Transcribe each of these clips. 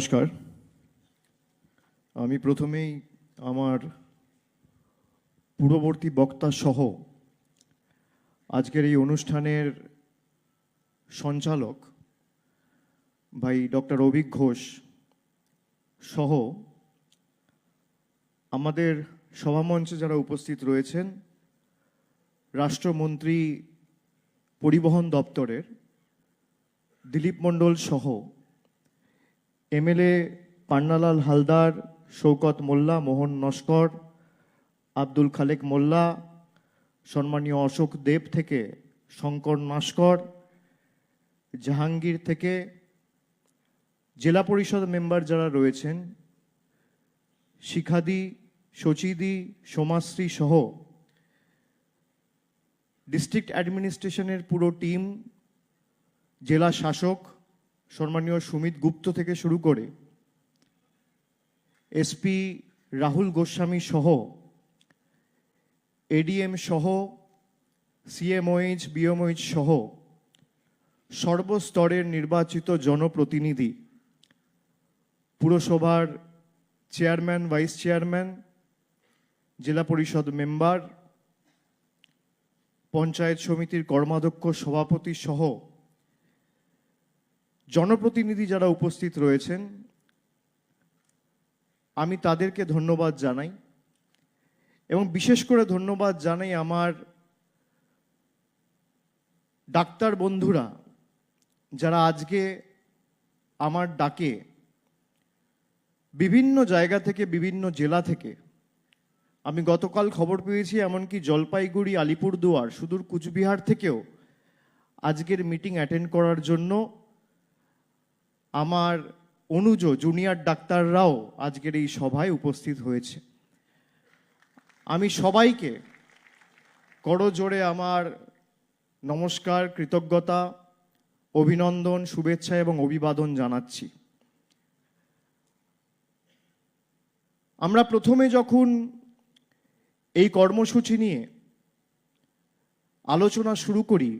নমস্কার। আমি প্রথমেই আমার পূর্ববর্তী বক্তা সহ আজকের এই অনুষ্ঠানের সঞ্চালক ভাই ডক্টর অভিক ঘোষ সহ আমাদের সভামঞ্চে যারা উপস্থিত রয়েছেন, রাষ্ট্রমন্ত্রী পরিবহন দপ্তরের দিলীপ মণ্ডল সহ এমএলএ পান্নালাল হালদার, শৌকত মোল্লা, মোহন নস্কর, আব্দুল খালেক মোল্লা, সম্মানীয় অশোক দেব থেকে শঙ্কর নস্কর, জাহাঙ্গীর থেকে জেলা পরিষদ মেম্বার যারা রয়েছেন, শিখাদি, শচীদি, সোমাশ্রী সহ ডিস্ট্রিক্ট অ্যাডমিনিস্ট্রেশনের পুরো টিম, জেলা শাসক সম্মানীয় সুমিত গুপ্ত থেকে শুরু করে এসপি রাহুল গোস্বামী সহ এডিএম সহ সিএমওএইচ, বিএমওএইচ সহ সর্বস্তরের নির্বাচিত জনপ্রতিনিধি, পুরসভার চেয়ারম্যান, ভাইস চেয়ারম্যান, জেলা পরিষদ মেম্বার, পঞ্চায়েত সমিতির কর্মাধ্যক্ষ, সভাপতি সহ জনপ্রতিনিধি যারা উপস্থিত রয়েছেন, আমি তাদেরকে ধন্যবাদ জানাই এবং বিশেষ করে ধন্যবাদ জানাই আমার ডাক্তার বন্ধুরা যারা আজকে আমার ডাকে বিভিন্ন জায়গা থেকে, বিভিন্ন জেলা থেকে, আমি গতকাল খবর পেয়েছি এমনকি জলপাইগুড়ি, আলিপুরদুয়ার, সুদূর কুচবিহার থেকেও আজকের মিটিং অ্যাটেন্ড করার জন্য আমার অনুজ জুনিয়র ডাক্তাররাও আজকের এই সভায় উপস্থিত হয়েছে। আমি সবাইকে করজোড়ে আমার নমস্কার, কৃতজ্ঞতা, অভিনন্দন, শুভেচ্ছা এবং অভিবাদন জানাচ্ছি। আমরা প্রথমে যখন এই কর্মসূচি নিয়ে আলোচনা শুরু করি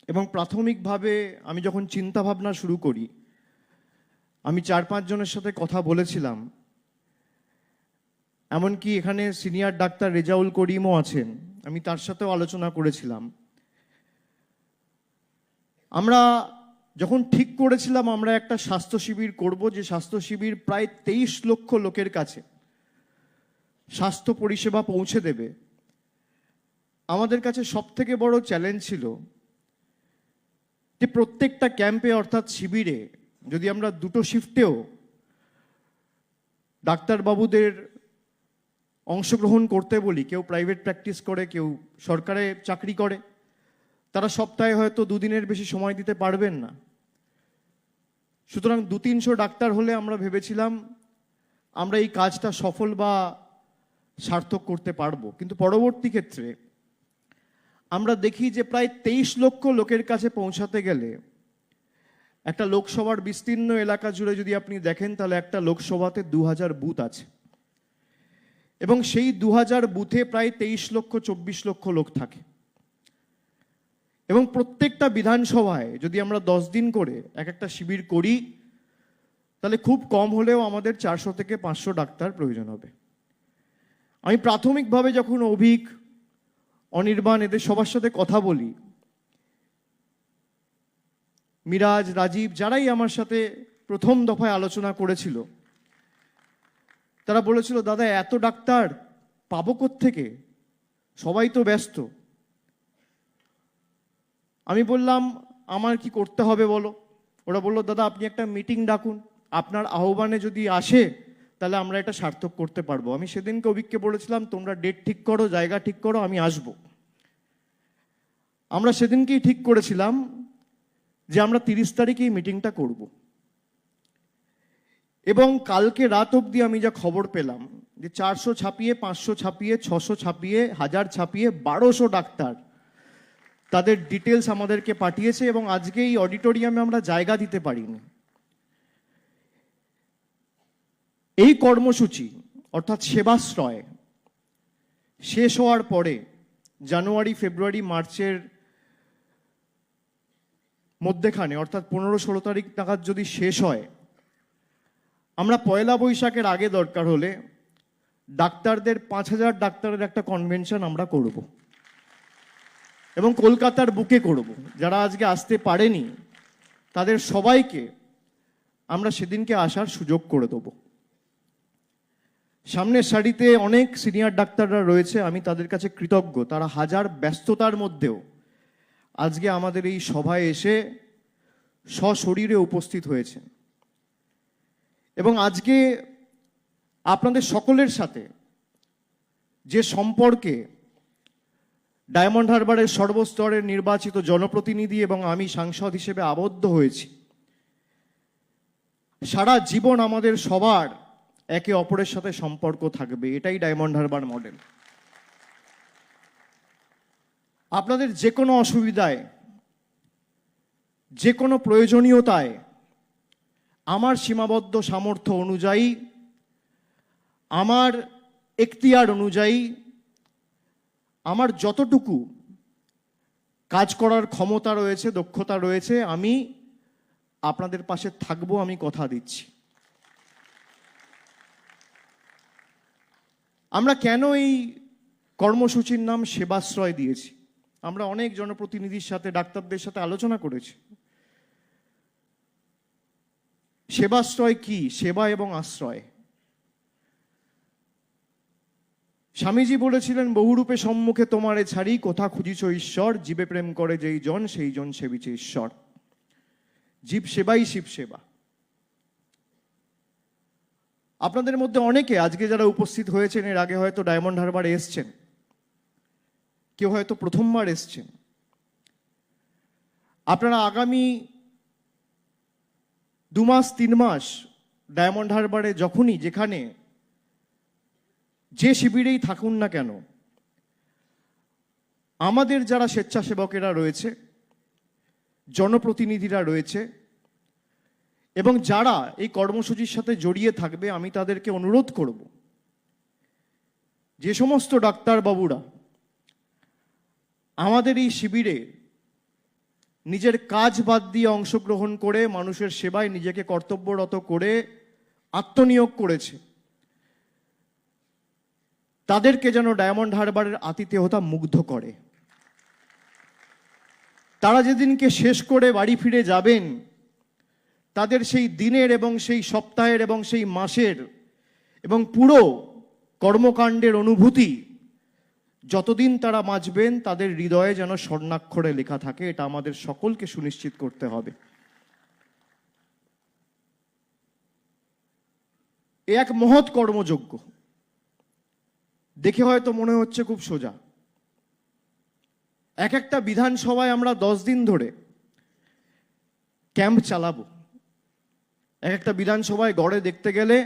এবং প্রাথমিকভাবে আমি যখন চিন্তাভাবনা শুরু করি, আমি 4-5 জনের সাথে কথা বলেছিলাম, এমনকি এখানে সিনিয়র ডাক্তার রেজাউল করিমও আছেন, আমি তার সাথেও আলোচনা করেছিলাম। আমরা যখন ঠিক করেছিলাম আমরা একটা স্বাস্থ্য শিবির করব, যে স্বাস্থ্য শিবির প্রায় 23 লক্ষ লোকের কাছে স্বাস্থ্য পরিষেবা পৌঁছে দেবে, আমাদের কাছে সবথেকে বড় চ্যালেঞ্জ ছিল যে প্রত্যেকটা ক্যাম্পে অর্থাৎ শিবিরে যদি আমরা দুটো শিফটেও ডাক্তারবাবুদের অংশগ্রহণ করতে বলি, কেউ প্রাইভেট প্র্যাকটিস করে, কেউ সরকারে চাকরি করে, তারা সপ্তাহে হয়তো 2 দিনের বেশি সময় দিতে পারবেন না। সুতরাং 200-300 ডাক্তার হলে আমরা ভেবেছিলাম আমরা এই কাজটা সফল বা সার্থক করতে পারবো। কিন্তু পরবর্তী ক্ষেত্রে আমরা দেখি যে প্রায় 23 লক্ষ লোকের কাছে পৌঁছাতে গেলে একটা লোকসভার বিস্তীর্ণ এলাকা জুড়ে যদি আপনি দেখেন তাহলে একটা লোকসভাতে 2000 বুথ আছে এবং সেই 2000 বুথে প্রায় 23-24 লক্ষ লোক থাকে এবং প্রত্যেকটা বিধানসভায় যদি আমরা 10 দিন করে একটা শিবির করি তাহলে খুব কম হলেও আমাদের 400 থেকে 500 ডাক্তার প্রয়োজন হবে। আমি প্রাথমিকভাবে যখন অভিক, অনির্বাণ এদের সবার সাথে কথা বলি, মিরাজ, রাজীব যারাই আমার সাথে প্রথম দফায় আলোচনা করেছিল, তারা বলেছিল দাদা এত ডাক্তার পাবো কোত্থেকে, সবাই তো ব্যস্ত। আমি বললাম আমার কি করতে হবে বলো? ওরা বললো দাদা আপনি একটা মিটিং ডাকুন, আপনার আহ্বানে যদি আসে তাহলে আমরা এটা সার্থক করতে পারবো। আমি সেদিনকে অভিককে বলেছিলাম তোমরা ডেট ঠিক করো, জায়গা ঠিক করো, আমি আসবো। আমরা সেদিনকেই ঠিক করেছিলাম যে আমরা 30 তারিখে এই মিটিংটা করব এবং কালকে রাত অবধি আমি যা খবর পেলাম যে 400 ছাপিয়ে, 500 ছাপিয়ে, 600 ছাপিয়ে, 1000 ছাপিয়ে 1200 ডাক্তার তাদের ডিটেলস আমাদেরকে পাঠিয়েছে এবং আজকে এই অডিটোরিয়ামে আমরা জায়গা দিতে পারিনি। এই কর্মসূচি অর্থাৎ সেবাশ্রয় শেষ হওয়ার পরে জানুয়ারি, ফেব্রুয়ারি, মার্চের মধ্যেখানে অর্থাৎ 15-16 তারিখ নাগাদ যদি শেষ হয় আমরা পয়লা বৈশাখের আগে দরকার হলে ডাক্তারদের 5,000 ডাক্তারের একটা কনভেনশন আমরা করব, এবং কলকাতার বুকে করব। যারা আজকে আসতে পারেনি তাদের সবাইকে আমরা সেদিনকে আসার সুযোগ করে দেব। সামনের সারিতে অনেক সিনিয়র ডাক্তাররা রয়েছে, আমি তাদের কাছে কৃতজ্ঞ। তারা হাজার ব্যস্ততার মধ্যেও আজকে আমাদের এই সভায় এসে সশরীরে উপস্থিত হয়েছেন, এবং আজকে আপনাদের সকলের সাথে যে সম্পর্কে ডায়মন্ড হারবারের সর্বস্তরের নির্বাচিত জনপ্রতিনিধি এবং আমি সাংসদ হিসেবে আবদ্ধ হয়েছি, সারা জীবন আমাদের সবার একে অপরের সাথে সম্পর্ক থাকবে। এটাই ডায়মন্ড হারবার মডেল। আপনাদের যে কোনো অসুবিধায়, যে কোনো প্রয়োজনীয়তায় আমার সীমাবদ্ধ সামর্থ্য অনুযায়ী, আমার এখতিয়ার অনুযায়ী, আমার যতটুকু কাজ করার ক্ষমতা রয়েছে, দক্ষতা রয়েছে, আমি আপনাদের পাশে থাকবো, আমি কথা দিচ্ছি। আমরা কেন এই কর্মসূচির নাম সেবাশ্রয় দিয়েছি? আমরা অনেক জনপ্রতিনিধির সাথে, ডাক্তারদের সাথে আলোচনা করেছি। সেবাশ্রয় কি? সেবা এবং আশ্রয়। স্বামীজি বলেছিলেন, বহুরূপে সম্মুখে তোমারে ছাড়ি, কোথা খুঁজিছ ঈশ্বর, জীবে প্রেম করে যেই জন, সেই জন সেবিছে ঈশ্বর। জীব সেবাই শিব সেবা। আপনাদের মধ্যে অনেকে আজকে যারা উপস্থিত হয়েছেন, এর আগে হয়তো ডায়মন্ড হারবারে এসছেন, কেউ হয়তো প্রথমবার এসছেন। আপনারা আগামী 2 মাস 3 মাস ডায়মন্ড হারবারে যখনই যেখানে যে শিবিরেই থাকুন না কেন, আমাদের যারা স্বেচ্ছাসেবকেরা রয়েছে, জনপ্রতিনিধিরা রয়েছে, এবং যারা এই কর্মসূচির সাথে জড়িয়ে থাকবে, আমি তাদেরকে অনুরোধ করব, যে সমস্ত ডাক্তারবাবুরা আমাদের এই শিবিরে নিজের কাজ বাদ দিয়ে অংশগ্রহণ করে মানুষের সেবায় নিজেকে কর্তব্যরত করে আত্মনিয়োগ করেছে, তাদেরকে যেন ডায়মন্ড হারবারের আতিথেয়তা মুগ্ধ করে। তারা যেদিনকে শেষ করে বাড়ি ফিরে যাবেন, তাদের সেই দিনের এবং সেই সপ্তাহের এবং সেই মাসের এবং পুরো কর্মকাণ্ডের অনুভূতি যতদিন তারা বাঁচবেন, তাদের হৃদয়ে যেন স্বর্ণাক্ষরে লেখা থাকে। এটা আমাদের সকলকে সুনিশ্চিত করতে হবে। এ এক মহৎ কর্মযজ্ঞ। দেখে হয়তো মনে হচ্ছে খুব সোজা। এক একটা বিধানসভায় আমরা 10 দিন ধরে ক্যাম্প চালাবো। এক একটা বিধানসভায় গড়ে দেখতে গেলে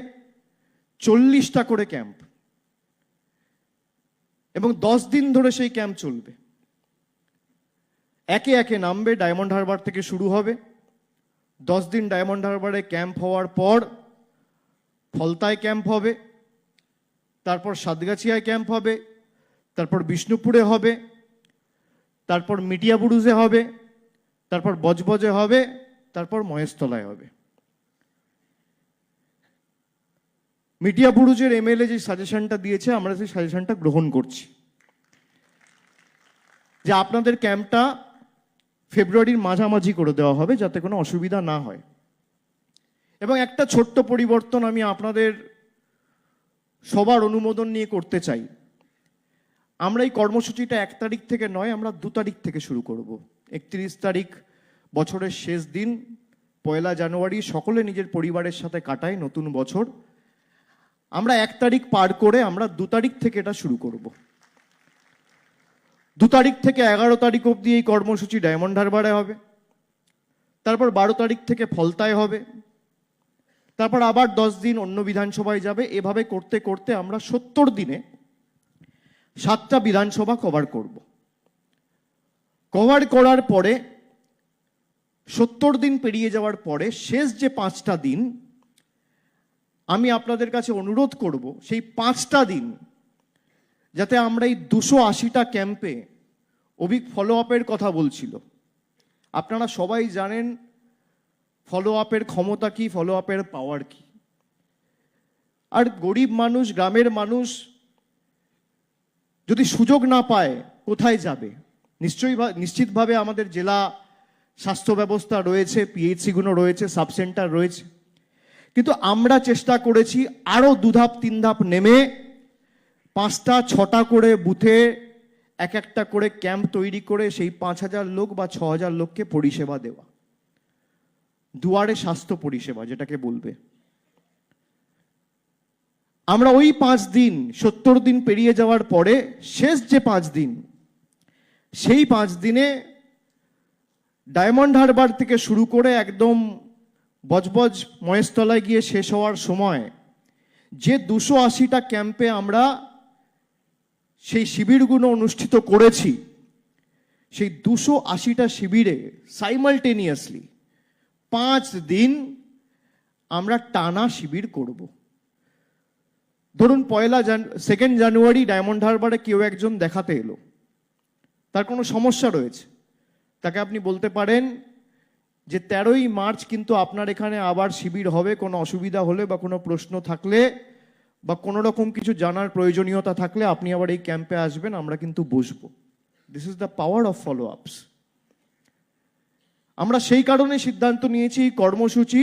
40টা করে ক্যাম্প, এবং 10 দিন ধরে সেই ক্যাম্প চলবে। একে একে নামবে। ডায়মন্ড হারবার থেকে শুরু হবে। 10 দিন ডায়মন্ড হারবারে ক্যাম্প হওয়ার পর ফলতায় ক্যাম্প হবে, তারপর সাতগাছিয়ায় ক্যাম্প হবে, তারপর বিষ্ণুপুরে হবে, তারপর মিটিয়াবুরুজে হবে, তারপর বজবজে হবে, তারপর মহেশতলায় হবে। মিটিয়াবুরুজের এমএলএ যে সাজেশনটা দিয়েছে, আমরা সেই সাজেশনটা গ্রহণ করছি, যে আপনাদের ক্যাম্পটা ফেব্রুয়ারির মাঝামাঝি করে দেওয়া হবে, যাতে কোনো অসুবিধা না হয়। এবং একটা ছোট্ট পরিবর্তন আমি আপনাদের সবার অনুমোদন নিয়ে করতে চাই। আমরা এই কর্মসূচিটা 1 তারিখ থেকে নয়, আমরা 2 তারিখ থেকে শুরু করব। 31 তারিখ বছরের শেষ দিন, 1 জানুয়ারি সকলে নিজের পরিবারের সাথে কাটায় নতুন বছর। আমরা 1 তারিখ পার করে আমরা 2 তারিখ থেকে এটা শুরু করব। 2 তারিখ থেকে 11 তারিখ অবধি এই কর্মসূচি ডায়মন্ড হারবারে হবে, তারপর 12 তারিখ থেকে ফলতায় হবে, তারপর আবার 10 দিন অন্য বিধানসভায় যাবে। এভাবে করতে করতে আমরা 70 দিনে 7টা বিধানসভা কভার করব। কভার করার পরে 70 দিন পেরিয়ে যাওয়ার পরে শেষ যে 5টা দিন, আমি আপনাদের কাছে অনুরোধ করব সেই 5টা দিন যাতে আমরা এই 280টা ক্যাম্পে, অভিক ফলো আপের কথা বলছিল, আপনারা সবাই জানেন ফলো আপের ক্ষমতা কি, ফলো আপের পাওয়ার কি। আর গরিব মানুষ, গ্রামের মানুষ যদি সুযোগ না পায় কোথায় যাবে? নিশ্চিতভাবে আমাদের জেলা স্বাস্থ্য ব্যবস্থা রয়েছে, পিএইচসিগুলো রয়েছে, সাব সেন্টার রয়েছে, কিন্তু আমরা চেষ্টা করেছি আরো 2 ধাপ 3 ধাপ নেমে 5টা 6টা করে বুথে এক একটা করে ক্যাম্প তৈরি করে সেই 5,000 লোক বা 6,000 লোককে পরিষেবা দেওয়া, দুয়ারে স্বাস্থ্য পরিষেবা যেটাকে বলবে। আমরা ওই 5 দিন, 70 দিন পেরিয়ে যাওয়ার পরে শেষ যে 5 দিন, সেই 5 দিনে ডায়মন্ড হারবার থেকে শুরু করে একদম বজবজ মহেশতলায় গিয়ে শেষ হওয়ার সময় যে 280টা ক্যাম্পে আমরা সেই শিবিরগুলো অনুষ্ঠিত করেছি, সেই 280টা শিবিরে সাইমালটেনিয়াসলি 5 দিন আমরা টানা শিবির করব। ধরুন 2 জানুয়ারি ডায়মন্ড হারবারে কেউ একজন দেখাতে এলো, তার কোনো সমস্যা রয়েছে, তাকে আপনি বলতে পারেন যে 13ই মার্চ কিন্তু আপনার এখানে আবার শিবির হবে, কোনো অসুবিধা হলে বা কোনো প্রশ্ন থাকলে বা কোনো রকম কিছু জানার প্রয়োজনীয়তা থাকলে আপনি আবার এই ক্যাম্পে আসবেন, আমরা কিন্তু বসবো। This is the power of follow আপস। আমরা সেই কারণে সিদ্ধান্ত নিয়েছি এই কর্মসূচি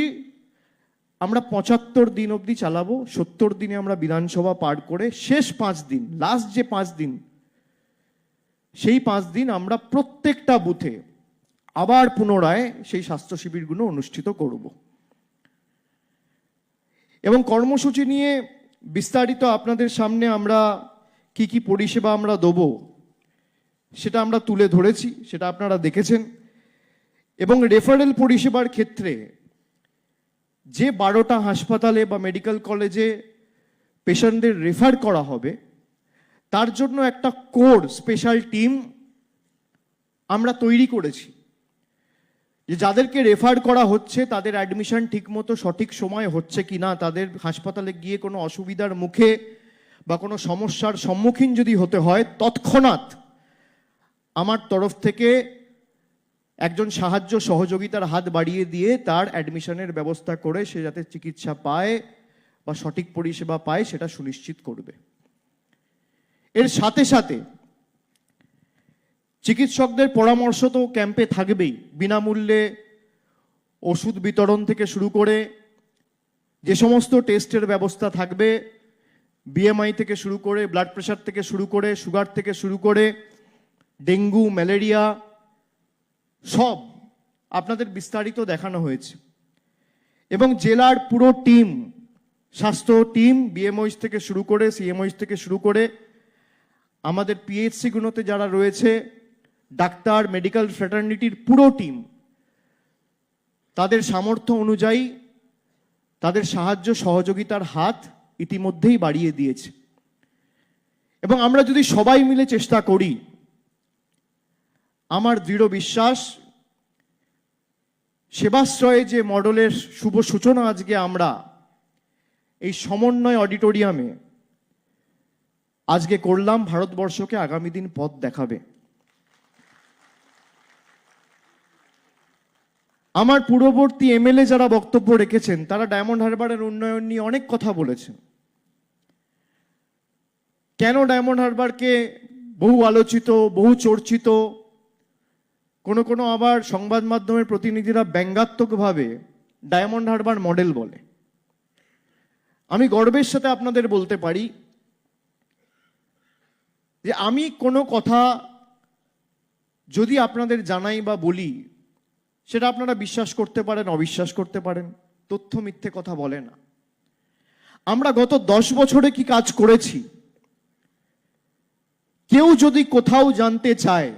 আমরা 75 দিন অবধি চালাবো। 70 দিনে আমরা বিধানসভা পার করে শেষ 5 দিন, লাস্ট যে 5 দিন, সেই 5 দিন আমরা প্রত্যেকটা বুথে আবার পুনরায় সেই স্বাস্থ্য শিবিরগুলো অনুষ্ঠিত করব। এবং কর্মসূচি নিয়ে বিস্তারিত আপনাদের সামনে আমরা কি কি পরিষেবা আমরা দেবো সেটা আমরা তুলে ধরেছি, সেটা আপনারা দেখেছেন। এবং রেফারেল পরিষেবার ক্ষেত্রে যে 12টা হাসপাতালে বা মেডিকেল কলেজে পেশেন্টদের রেফার করা হবে, তার জন্য একটা কোর স্পেশাল টিম আমরা তৈরি করেছি, যে যাদেরকে রেফার করা হচ্ছে তাদের অ্যাডমিশন ঠিকমতো সঠিক সময় হচ্ছে কিনা, তাদের হাসপাতালে গিয়ে কোনো অসুবিধার মুখে বা কোনো সমস্যার সম্মুখীন যদি হতে হয়, তৎক্ষণাৎ আমার তরফ থেকে একজন সাহায্য সহযোগিতার হাত বাড়িয়ে দিয়ে তার অ্যাডমিশনের ব্যবস্থা করে সে যাতে চিকিৎসা পায় বা সঠিক পরিষেবা পায় সেটা সুনিশ্চিত করবে। এর সাথে সাথে চিকিৎসকদের পরামর্শ তো ক্যাম্পে থাকবেই, বিনামূল্যে ওষুধ বিতরণ থেকে শুরু করে যে সমস্ত টেস্টের ব্যবস্থা থাকবে, বিএমআই থেকে শুরু করে, ব্লাড প্রেশার থেকে শুরু করে, সুগার থেকে শুরু করে, ডেঙ্গু, ম্যালেরিয়া, সব আপনাদের বিস্তারিত দেখানো হয়েছে। এবং জেলার পুরো টিম, স্বাস্থ্য টিম, বিএমওইস থেকে শুরু করে, সিএমওইস থেকে শুরু করে আমাদের পিএইচসিগুলোতে যারা রয়েছে, ডাক্তার, মেডিকেল ফ্র্যাটার্নিটির পুরো টিম তাদের সামর্থ্য অনুযায়ী তাদের সাহায্য সহযোগিতার হাত ইতিমধ্যেই বাড়িয়ে দিয়েছে। এবং আমরা যদি সবাই মিলে চেষ্টা করি, আমার দৃঢ় বিশ্বাস সেবাশ্রয়ে যে মডেলের শুভ সূচনা আজকে আমরা এই সমন্বয় অডিটোরিয়ামে আজকে করলাম, ভারতবর্ষকে আগামী দিন পথ দেখাবে। আমার পূর্ববর্তী এমএলএ যারা বক্তব্য রেখেছেন তারা ডায়মন্ড হারবারের উন্নয়ন নিয়ে অনেক কথা বলেছেন। কেন ডায়মন্ড হারবারকে বহু আলোচিত, বহু চর্চিত, কোনো আবার সংবাদ মাধ্যমের প্রতিনিধিরা ব্যঙ্গাত্মকভাবে ডায়মন্ড হারবার মডেল বলে। আমি গর্বের সাথে আপনাদের বলতে পারি যে আমি কোনো কথা যদি আপনাদের জানাই বা বলি, সেটা আপনারা বিশ্বাস করতে পারেন, অবিশ্বাস করতে পারেন, তথ্য মিথ্যে কথা বলে না। আমরা গত 10 বছরে কি কাজ করেছি, কেউ যদি কোথাও জানতে চায়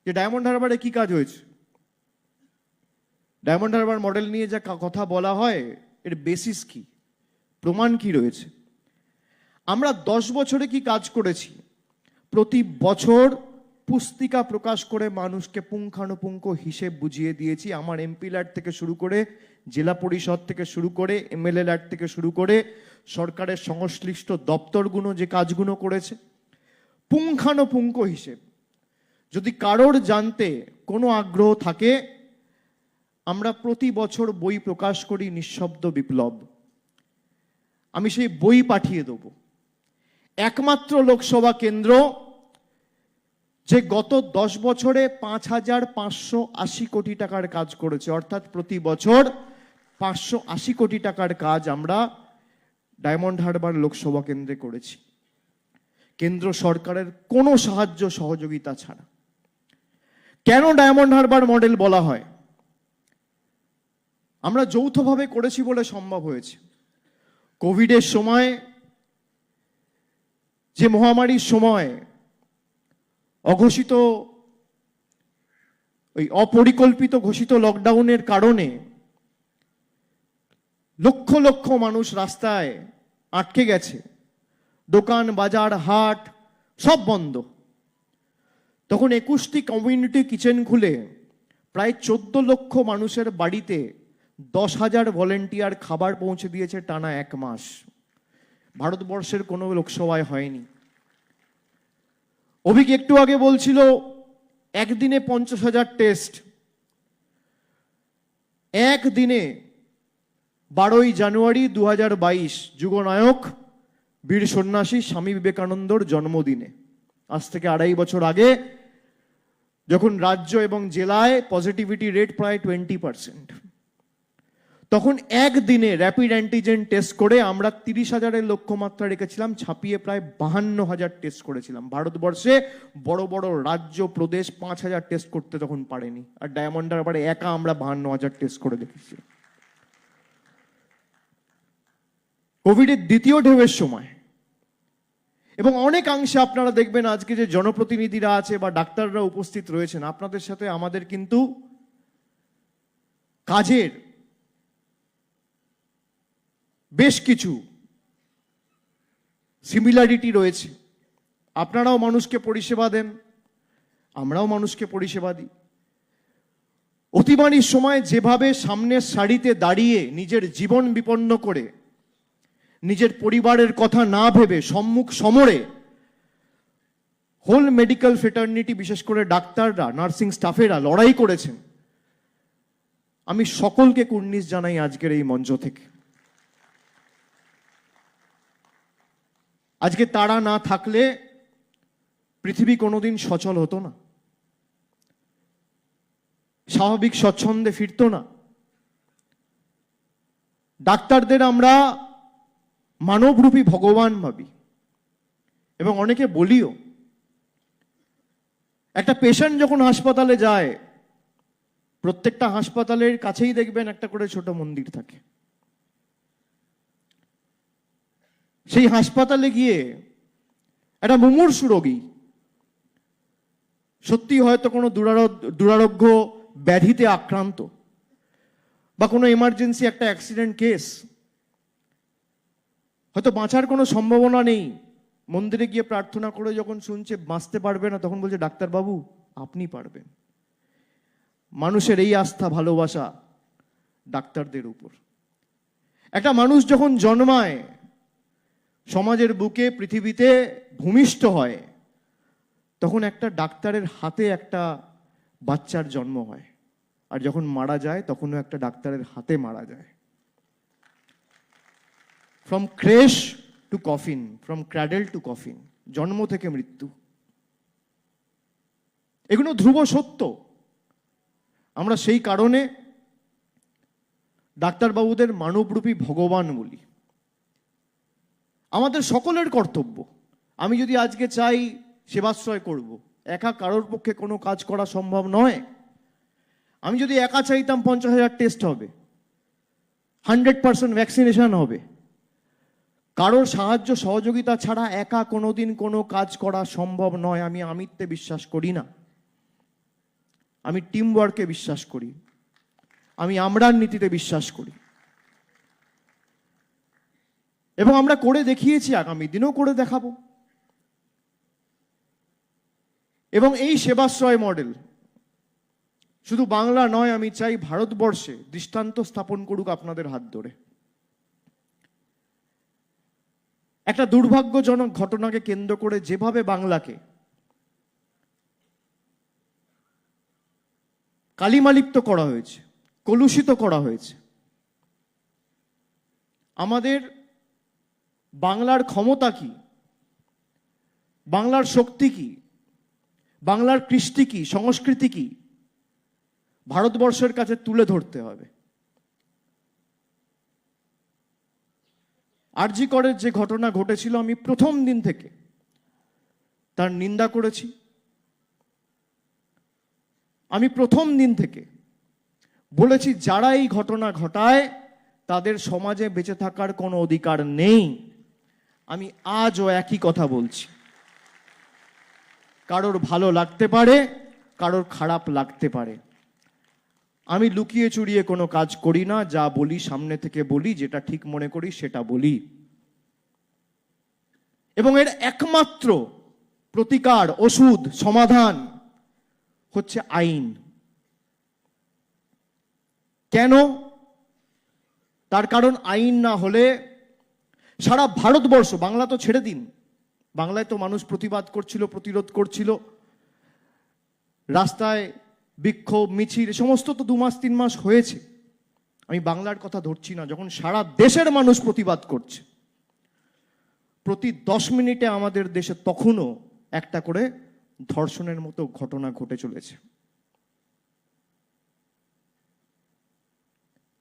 যে ডায়মন্ড হারবারে কি কাজ হয়েছে, ডায়মন্ড হারবার মডেল নিয়ে যা কথা বলা হয় এর বেসিস কি, প্রমাণ কি রয়েছে, আমরা 10 বছরে কি কাজ করেছি, প্রতি বছর পুস্তিকা প্রকাশ করে মানুষকে পুঙ্খানুপুঙ্খ হিসেব বুঝিয়ে দিয়েছি। আমার এমপি ল্যাড থেকে শুরু করে, জেলা পরিষদ থেকে শুরু করে, এমএলএ ল্যাড থেকে শুরু করে সরকারের সংশ্লিষ্ট দপ্তরগুলো যে কাজগুলো করেছে, পুঙ্খানুপুঙ্খ হিসেব। যদি কারোর জানতে কোনো আগ্রহ থাকে, আমরা প্রতি বছর বই প্রকাশ করি নিঃশব্দ বিপ্লব। আমি সেই বই পাঠিয়ে দেব। একমাত্র লোকসভা কেন্দ্র যে গত 10 বছরে 5,580 কোটি টাকার কাজ করেছে, অর্থাৎ প্রতি বছর 580 কোটি টাকার কাজ আমরা ডায়মন্ড হারবার লোকসভা কেন্দ্রে করেছি, কেন্দ্র সরকারের কোনো সাহায্য সহযোগিতা ছাড়া। কেন ডায়মন্ড হারবার মডেল বলা হয়? আমরা যৌথভাবে করেছি বলে সম্ভব হয়েছে। কোভিডের সময়, যে মহামারীর সময় অঘোষিত, ওই অপরিকল্পিত ঘোষিত লকডাউনের কারণে লক্ষ লক্ষ মানুষ রাস্তায় আটকে গেছে, দোকান বাজার হাট সব বন্ধ। তখন 21টি কমিউনিটি কিচেন খুলে প্রায় 14 লক্ষ মানুষের বাড়িতে 10,000 ভলেন্টিয়ার খাবার পৌঁছে দিয়েছে টানা 1 মাস। ভারতবর্ষের কোনো লোকসভায় হয়নি। অভিক একটু আগে বলছিল একদিনে 50,000 টেস্ট। একদিনে 12ই জানুয়ারি 2022 যুগনায়ক বীর সন্ন্যাসী স্বামী বিবেকানন্দর জন্মদিনে, আজ থেকে 2.5 বছর আগে, যখন রাজ্য এবং জেলায় পজিটিভিটি রেট প্রায় 20%, তখন একদিনে র্যাপিড অ্যান্টিজেন টেস্ট করে আমরা 30,000-এর লক্ষ্যমাত্রা রেখেছিলাম, ছাপিয়ে প্রায় 52,000 টেস্ট করেছিলাম। ভারতবর্ষে বড় বড় রাজ্য প্রদেশ 5,000 টেস্ট করতে তখন পারেনি, আর ডায়মন্ড হারবারে একা আমরা 52,000 টেস্ট করে দেখেছি। কোভিডের দ্বিতীয় ঢেউয়ের সময়, এবং অনেকাংশে আপনারা দেখবেন আজকে যে জনপ্রতিনিধিরা আছে বা ডাক্তাররা উপস্থিত রয়েছেন, আপনাদের সাথে আমাদের কিন্তু কাজের বেশ কিছু সিমিলারিটি রয়েছে। আপনারাও মানুষকে পরিষেবা দেন, আমরাও মানুষকে পরিষেবা দিই। অতিমারির সময় যেভাবে সামনের সারিতে দাঁড়িয়ে নিজের জীবন বিপন্ন করে, নিজের পরিবারের কথা না ভেবে সম্মুখ সমরে হোল মেডিকেল ফ্রেটার্নিটি, বিশেষ করে ডাক্তাররা, নার্সিং স্টাফেরা লড়াই করেছেন, আমি সকলকে কুর্নিশ জানাই আজকের এই মঞ্চ থেকে। আজকে তারা না থাকলে পৃথিবী কোনোদিন সচল হতো না, স্বাভাবিক স্বচ্ছন্দে ফিরতো না। ডাক্তারদের আমরা মানবরূপী ভগবান ভাবি, এবং অনেকে বলিও। একটা পেশেন্ট যখন হাসপাতালে যায়, প্রত্যেকটা হাসপাতালের কাছেই দেখবেন একটা করে ছোট মন্দির থাকে। সেই হাসপাতালে গিয়ে একটা মুমূর্ষু রোগী, সত্যি হয়তো কোনো দুরারোগ্য ব্যাধিতে আক্রান্ত, বা কোনো এমার্জেন্সি একটা অ্যাক্সিডেন্ট কেস, হয়তো বাঁচার কোনো সম্ভাবনা নেই, মন্দিরে গিয়ে প্রার্থনা করে যখন শুনছে বাঁচতে পারবে না, তখন বলছে ডাক্তারবাবু আপনি পারবেন। মানুষের এই আস্থা ভালোবাসা ডাক্তারদের উপর। একটা মানুষ যখন জন্মায়, সমাজের বুকে, পৃথিবীতে ভূমিষ্ঠ হয়, তখন একটা ডাক্তারের হাতে একটা বাচ্চার জন্ম হয়, আর যখন মারা যায় তখনও একটা ডাক্তারের হাতে মারা যায়। From crash to coffin, from cradle to coffin, জন্ম থেকে মৃত্যু, এগুলো ধ্রুব সত্য। আমরা সেই কারণে ডাক্তারবাবুদের মানবরূপী ভগবান বলি। আমাদের সকলের কর্তব্য। আমি যদি আজকে চাই সেবাশ্রয় করব, একা কারোর পক্ষে কোনো কাজ করা সম্ভব নয়। আমি যদি একা চাইতাম 50,000 টেস্ট হবে, 100% ভ্যাকসিনেশন হবে, কারোর সাহায্য সহযোগিতা ছাড়া একা কোনোদিন কোনো কাজ করা সম্ভব নয়। আমি আমিত্বে বিশ্বাস করি না, আমি টিম ওয়ার্কে বিশ্বাস করি, আমি আমরার নীতিতে বিশ্বাস করি, এবং আমরা করে দেখিয়েছি, আগামী দিনেও করে দেখাবো। এবং এই সেবাশ্রয় মডেল শুধু বাংলা নয়, আমি চাই ভারতবর্ষে দৃষ্টান্ত স্থাপন করুক আপনাদের হাত ধরে। একটা দুর্ভাগ্যজনক ঘটনাকে কেন্দ্র করে যেভাবে বাংলাকে কালিমালিপ্ত করা হয়েছে, কলুষিত করা হয়েছে, আমাদের বাংলার ক্ষমতা কি, বাংলার শক্তি কি, বাংলার কৃষ্টি কি, সংস্কৃতি কি, ভারতবর্ষের কাছে তুলে ধরতে হবে। আরজি করের যে ঘটনা ঘটেছিল, আমি প্রথম দিন থেকে তার নিন্দা করেছি। আমি প্রথম দিন থেকে বলেছি, যারা এই ঘটনা ঘটায় তাদের সমাজে বেঁচে থাকার কোনো অধিকার নেই। আমি আজও একই কথা বলছি। কারোর ভালো লাগতে পারে, কারোর খারাপ লাগতে পারে। আমি লুকিয়ে চুরিয়ে কোনো কাজ করি না, যা বলি সামনে থেকে বলি, যেটা ঠিক মনে করি সেটা বলি। এবং এর একমাত্র প্রতিকার, ওষুধ, সমাধান হচ্ছে আইন। কেন? তার কারণ আইন না হলে সারা ভারতবর্ষ, বাংলা তো ছেড়ে দিন, বাংলায় তো মানুষ প্রতিবাদ করছিল, প্রতিরোধ করছিল, রাস্তায় বিক্ষোভ, মিছিল, সমস্ত তো 2 মাস 3 মাস হয়েছে। আমি বাংলার কথা ধরছি না। যখন সারা দেশের মানুষ প্রতিবাদ করছে, প্রতি 10 মিনিটে আমাদের দেশে তখনও একটা করে ধর্ষণের মতো ঘটনা ঘটে চলেছে।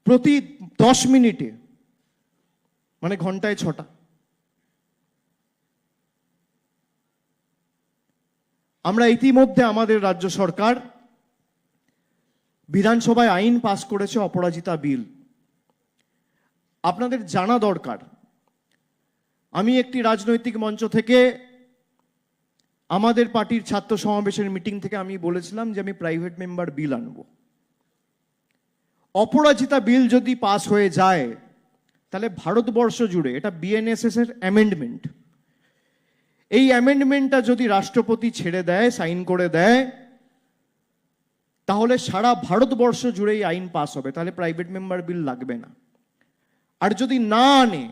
প্রতি 10 মিনিটে, মানে ঘন্টায় 6টা। আমরা ইতিমধ্যে আমাদের রাজ্য সরকার বিধানসভায় আইন পাস করেছে, অপরাজিতা বিল। আপনাদের জানা দরকার, আমি একটি রাজনৈতিক মঞ্চ থেকে, আমাদের পার্টির ছাত্র সমাবেশের মিটিং থেকে আমি বলেছিলাম যে আমি প্রাইভেট মেম্বার বিল আনব। অপরাজিতা বিল যদি পাস হয়ে যায়, তাহলে ভারতবর্ষ জুড়ে, এটা বিএনএসএস এর অ্যামেন্ডমেন্ট, এই অ্যামেন্ডমেন্টটা যদি রাষ্ট্রপতি ছেড়ে দেয়, সাইন করে দেয়, তাহলে সারা ভারতবর্ষ জুড়ে এই আইন পাস হবে। তাহলে প্রাইভেট মেম্বার বিল লাগবে না। আর যদি না আনে,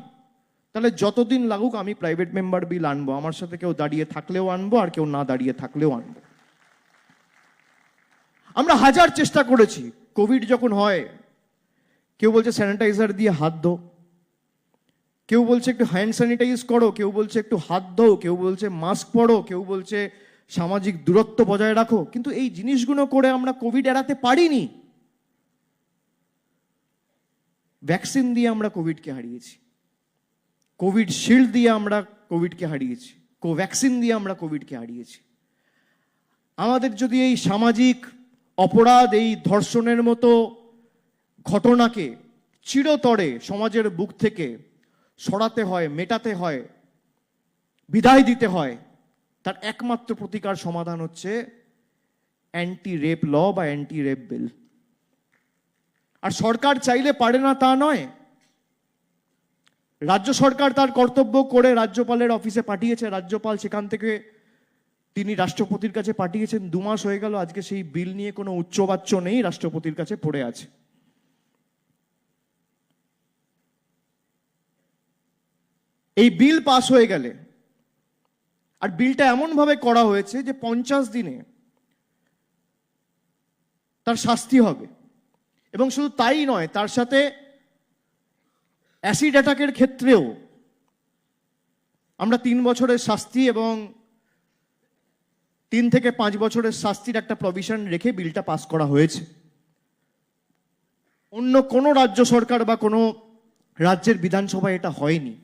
তাহলে যতদিন লাগুক আমি প্রাইভেট মেম্বার বিল আনবো। আমার সাথে কেউ দাঁড়িয়ে থাকলেও আনবো, আর কেউ না দাঁড়িয়ে থাকলেও আনবো। আমরা হাজার চেষ্টা করেছি। কোভিড যখন হয়, কেউ বলছে স্যানিটাইজার দিয়ে হাত ধো, কেউ বলছে একটু হ্যান্ড স্যানিটাইজ করো, কেউ বলছে একটু হাত ধো, কেউ বলছে মাস্ক পরো, কেউ বলছে সামাজিক দূরত্ব বজায় রাখো। কিন্তু এই জিনিসগুলো করে আমরা কোভিড এড়াতে পারিনি। ভ্যাকসিন দিয়ে আমরা কোভিডকে হারিয়েছি, কোভিড শিল্ড দিয়ে আমরা কোভিডকে হারিয়েছি, কোভ্যাক্সিন দিয়ে আমরা কোভিডকে হারিয়েছি। আমাদের যদি এই সামাজিক অপরাধ, এই ধর্ষণের মতো ঘটনাকে চিরতরে সমাজের বুক থেকে সরাতে হয়, মেটাতে হয়, বিদায় দিতে হয়, তার একমাত্র প্রতিকার সমাধান হচ্ছে অ্যান্টি রেপ ল বা অ্যান্টি রেপ বিল। আর সরকার চাইলে পারে না তা নয়। রাজ্য সরকার তার কর্তব্য করে রাজ্যপালের অফিসে পাঠিয়েছে, রাজ্যপাল সেখান থেকে তিনি রাষ্ট্রপতির কাছে পাঠিয়েছেন। 2 মাস হয়ে গেল, আজকে সেই বিল নিয়ে কোনো উচ্চবাচ্য নেই, রাষ্ট্রপতির কাছে পড়ে আছে। এই বিল পাস হয়ে গেলে, আর বিলটা এমন ভাবে করা হয়েছে যে 50 দিনে তার শাস্তি হবে। এবং শুধু তাই নয়, তার সাথে অ্যাসিড অ্যাটাকের ক্ষেত্রেও আমরা 3 বছরের শাস্তি এবং 3 থেকে 5 বছরের শাস্তির একটা প্রভিশন রেখে বিলটা পাস করা হয়েছে। অন্য কোনো রাজ্য সরকার বা কোনো রাজ্যের বিধানসভায় এটা হয়নি।